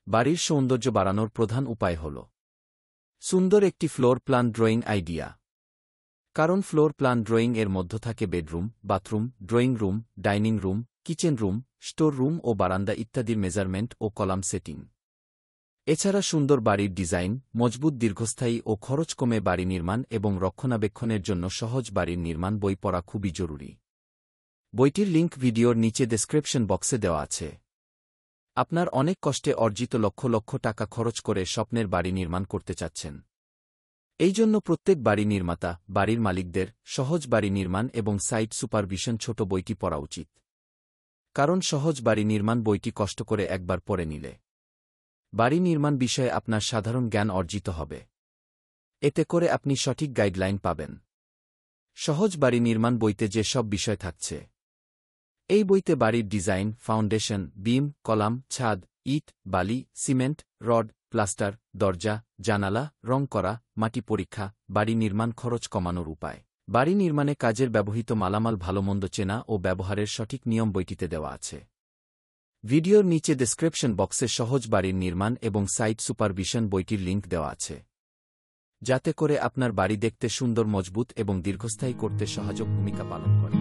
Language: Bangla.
বাড়ির সৌন্দর্য বাড়ানোর প্রধান উপায় হল সুন্দর একটি ফ্লোর প্ল্যান ড্রয়িং আইডিয়া। কারণ ফ্লোর প্ল্যান ড্রয়িং এর মধ্যে থাকে bedroom, bathroom, drawing room, dining room, kitchen room, store room ও বারান্দা ইত্যাদির মেজারমেন্ট ও কলাম সেটিং। এছাড়া সুন্দর বাড়ির ডিজাইন, মজবুত, দীর্ঘস্থায়ী ও খরচ কমে বাড়ি নির্মাণ এবং রক্ষণাবেক্ষণের জন্য সহজ বাড়ির নির্মাণ বই পড়া খুবই জরুরি। বইটির লিঙ্ক ভিডিওর নিচে ডেসক্রিপশন বক্সে দেওয়া আছে। আপনার অনেক কষ্টে অর্জিত লক্ষ লক্ষ টাকা খরচ করে স্বপ্নের বাড়ি নির্মাণ করতে চাচ্ছেন। এই জন্য প্রত্যেক বাড়ি নির্মাতা, বাড়ির মালিকদের সহজ বাড়ি নির্মাণ এবং সাইট সুপারভিশন ছোট বইটি পড়া উচিত। কারণ সহজ বাড়ি নির্মাণ বইটি কষ্ট করে একবার পড়ে নিলে বাড়ি নির্মাণ বিষয়ে আপনার সাধারণ জ্ঞান অর্জিত হবে। এতে করে আপনি সঠিক গাইডলাইন পাবেন। সহজ বাড়ি নির্মাণ বইতে যে সব বিষয় থাকছে, এই বইতে বাড়ির ডিজাইন, ফাউন্ডেশন, বিম, কলাম, ছাদ, ইট, বালি, সিমেন্ট, রড, প্লাস্টার, দরজা, জানালা, রং করা, মাটি পরীক্ষা, বাড়ি নির্মাণ খরচ কমানোর উপায়, বাড়ি নির্মাণে কাজের ব্যবহৃত মালামাল ভালোমন্দ চেনা ও ব্যবহারের সঠিক নিয়ম বইটিতে দেওয়া আছে। ভিডিওর নিচে ডেসক্রিপশন বক্সে সহজ বাড়ির নির্মাণ এবং সাইট সুপারভিশন বইটির লিঙ্ক দেওয়া আছে, যাতে করে আপনার বাড়ি দেখতে সুন্দর, মজবুত এবং দীর্ঘস্থায়ী করতে সহায়ক ভূমিকা পালন করে।